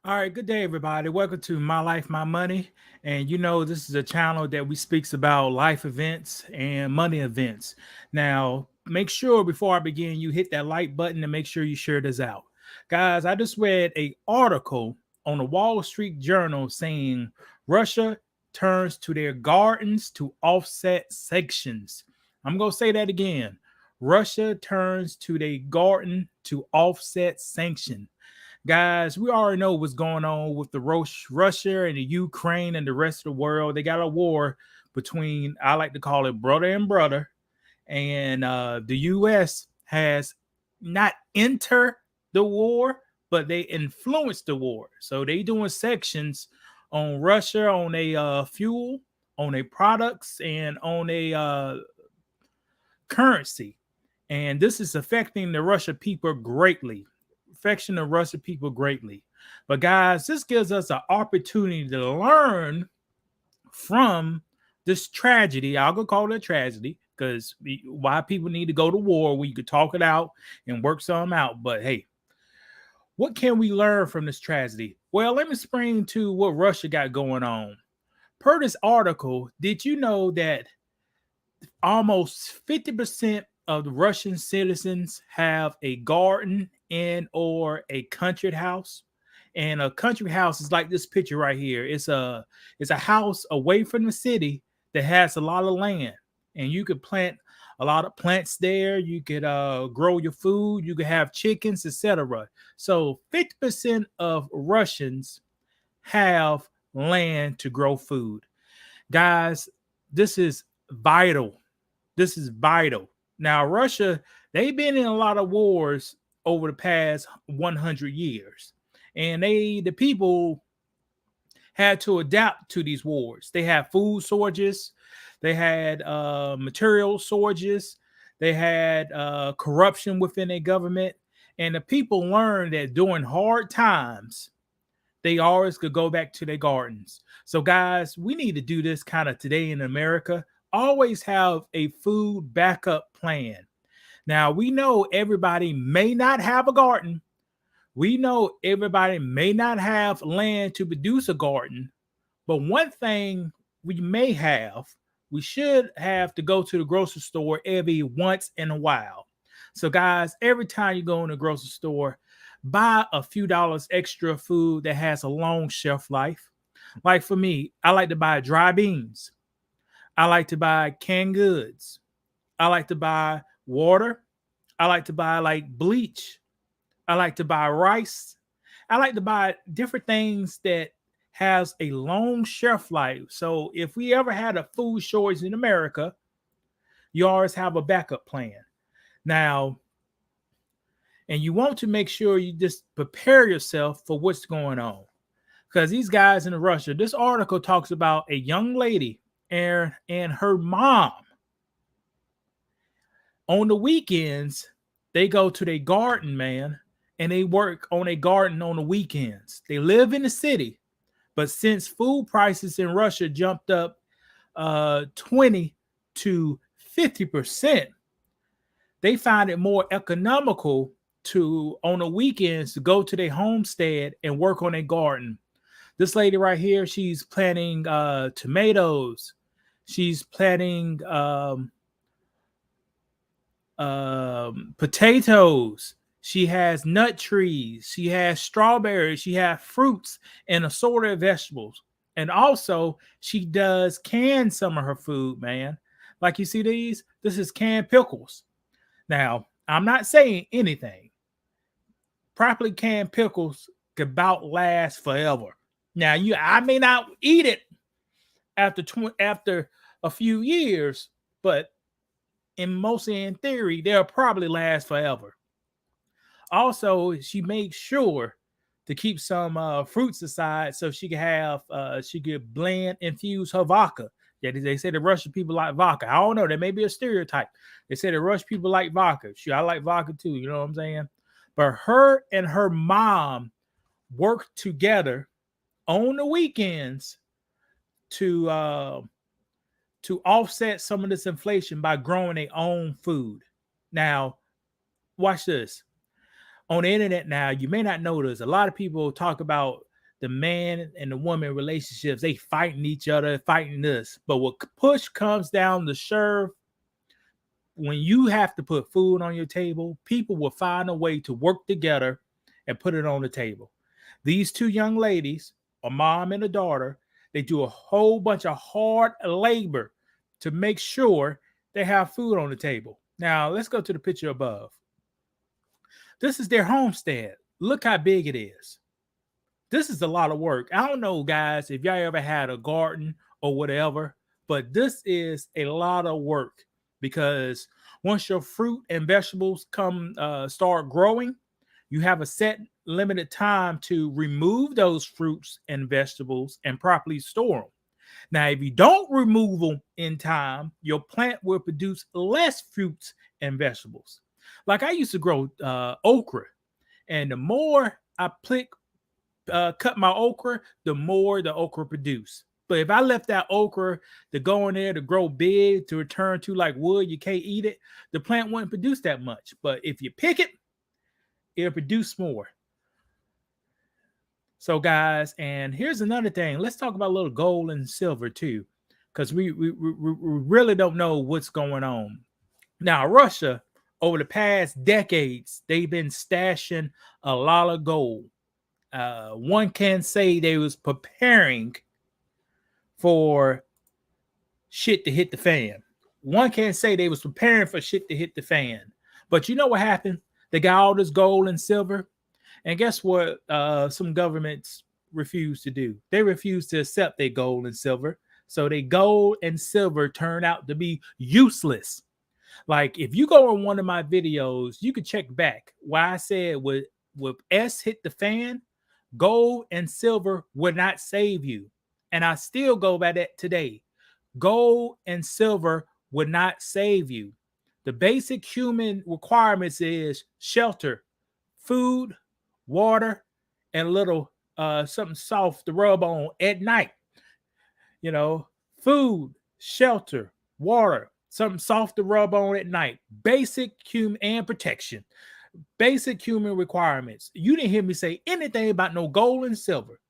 All right, good day, everybody. Welcome to My Life, My Money. And this is a channel that we speaks about life events and money events. Now, make sure before I begin, you hit that like button and make sure you share this out. Guys, I just read a article on the Wall Street Journal saying Russia turns to their gardens to offset sanctions. I'm going to say that again. Russia turns to their garden to offset sanctions. Guys, we already know what's going on with the Russia and the Ukraine and the rest of the world. They got a war between, I like to call it brother and brother. And the U.S. has not entered the war, but they influenced the war. So they doing sections on Russia, on a fuel, on a products, and on a currency. And this is affecting the Russia people greatly. Affecting the Russia people greatly. But guys, this gives us an opportunity to learn from this tragedy. I'll go call it a tragedy because why people need to go to war where you could talk it out and work something out. But hey, what can we learn from this tragedy? Well, let me spring to what Russia got going on. Per this article, did you know that almost 50% of the Russian citizens have a garden and or a country house? And a country house is like this picture right here. It's a house away from the city that has a lot of land, and you could plant a lot of plants there. You could grow your food. You could have chickens, etc. So 50% of Russians have land to grow food. Guys, this is vital. This is vital. Now, Russia, they've been in a lot of wars over the past 100 years. And the people had to adapt to these wars. They had food shortages, they had material shortages, they had corruption within their government. And the people learned that during hard times, they always could go back to their gardens. So, guys, we need to do this kind of today in America. Always have a food backup plan. Now, we know everybody may not have a garden. We know everybody may not have land to produce a garden. But one thing we should have to go to the grocery store every once in a while. So, guys, every time you go in the grocery store, buy a few dollars extra food that has a long shelf life. Like for me, I like to buy dry beans. I like to buy canned goods. I like to buy water. I like to buy like bleach. I like to buy rice. I like to buy different things that has a long shelf life. So if we ever had a food shortage in America, you always have a backup plan. Now, and you want to make sure you just prepare yourself for what's going on. Because these guys in Russia, this article talks about a young lady and her mom. On the weekends, they go to their garden, man, and they work on a garden on the weekends. They live in the city, but since food prices in Russia jumped up 20 to 50%, they find it more economical to on the weekends to go to their homestead and work on a garden. This lady right here, she's planting tomatoes. She's planting potatoes. She has nut trees. She has strawberries. She has fruits and assorted vegetables. And also, she does can some of her food, man. Like you see these, this is canned pickles. Now, I'm not saying anything. Properly canned pickles could about last forever. Now, I may not eat it after a few years, but mostly in theory, they'll probably last forever. Also, she makes sure to keep some fruits aside so she could blend infuse her vodka. Yeah, they say the Russian people like vodka. I don't know. There may be a stereotype. They say the Russian people like vodka. Sure, I like vodka too. You know what I'm saying? But her and her mom work together on the weekends to offset some of this inflation by growing their own food. Now, watch this. On the internet now, you may not know this. A lot of people talk about the man and the woman relationships, they fighting each other, fighting this. But what push comes down to shove, when you have to put food on your table, people will find a way to work together and put it on the table. These two young ladies, a mom and a daughter, they do a whole bunch of hard labor to make sure they have food on the table. Now, let's go to the picture above. This is their homestead. Look how big it is. This is a lot of work. I don't know, guys, if y'all ever had a garden or whatever, but this is a lot of work, because once your fruit and vegetables start growing, you have a set limited time to remove those fruits and vegetables and properly store them. Now, if you don't remove them in time, your plant will produce less fruits and vegetables. Like I used to grow okra, and the more I cut my okra, the more the okra produce. But if I left that okra to go in there to grow big, to return to like wood, you can't eat it, the plant wouldn't produce that much. But if you pick it, it'll produce more. So, guys, and here's another thing. Let's talk about a little gold and silver too, because we really don't know what's going on. Now, Russia, over the past decades, they've been stashing a lot of gold. One can say they was preparing for shit to hit the fan. One can say they was preparing for shit to hit the fan. But you know what happened? They got all this gold and silver. And guess what some governments refuse to do? They refuse to accept their gold and silver. So they gold and silver turn out to be useless. Like if you go on one of my videos, you can check back why I said with S hit the fan, gold and silver would not save you. And I still go by that today. Gold and silver would not save you. The basic human requirements is shelter, food, water, and a little something soft to rub on at night. You know, food, shelter, water, something soft to rub on at night. Basic human and protection. Basic human requirements. You didn't hear me say anything about no gold and silver,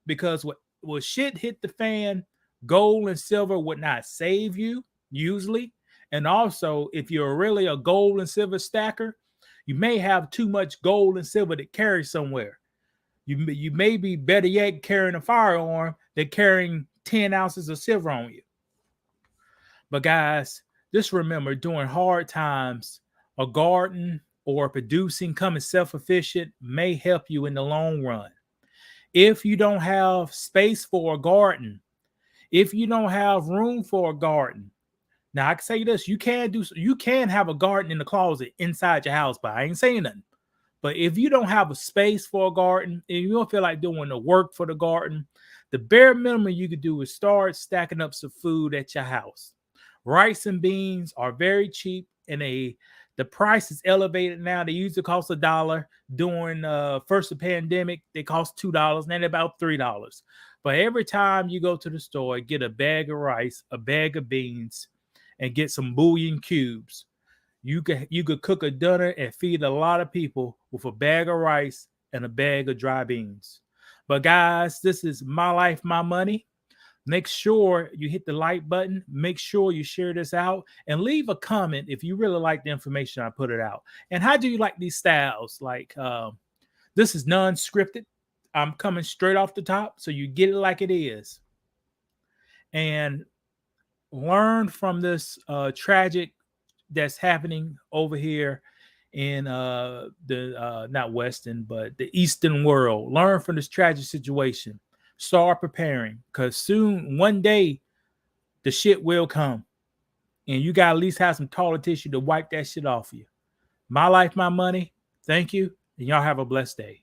because what shit hit the fan, gold and silver would not save you usually. And also, if you're really a gold and silver stacker, you may have too much gold and silver to carry somewhere. You may be better yet carrying a firearm than carrying 10 ounces of silver on you. But guys, just remember, during hard times, a garden or producing, becoming self-efficient may help you in the long run. If you don't have space for a garden, if you don't have room for a garden, now I can say this: you can have a garden in the closet inside your house, but I ain't saying nothing. But if you don't have a space for a garden and you don't feel like doing the work for the garden, the bare minimum you could do is start stacking up some food at your house. Rice and beans are very cheap, and the price is elevated now. They used to cost $1 during first the pandemic. They cost $2, now they're about $3. But every time you go to the store, get a bag of rice, a bag of beans, and get some bouillon cubes, you could cook a dinner and feed a lot of people with a bag of rice and a bag of dry beans. But guys, this is My Life, My Money. Make sure you hit the like button. Make sure you share this out and leave a comment if you really like the information I put it out. And how do you like these styles? Like this is non-scripted. I'm coming straight off the top, so you get it like it is. And learn from this tragic that's happening over here in the not Western, but the Eastern world. Learn from this tragic situation. Start preparing, because soon, one day, the shit will come. And you got to at least have some toilet tissue to wipe that shit off you. My life, my money. Thank you. And y'all have a blessed day.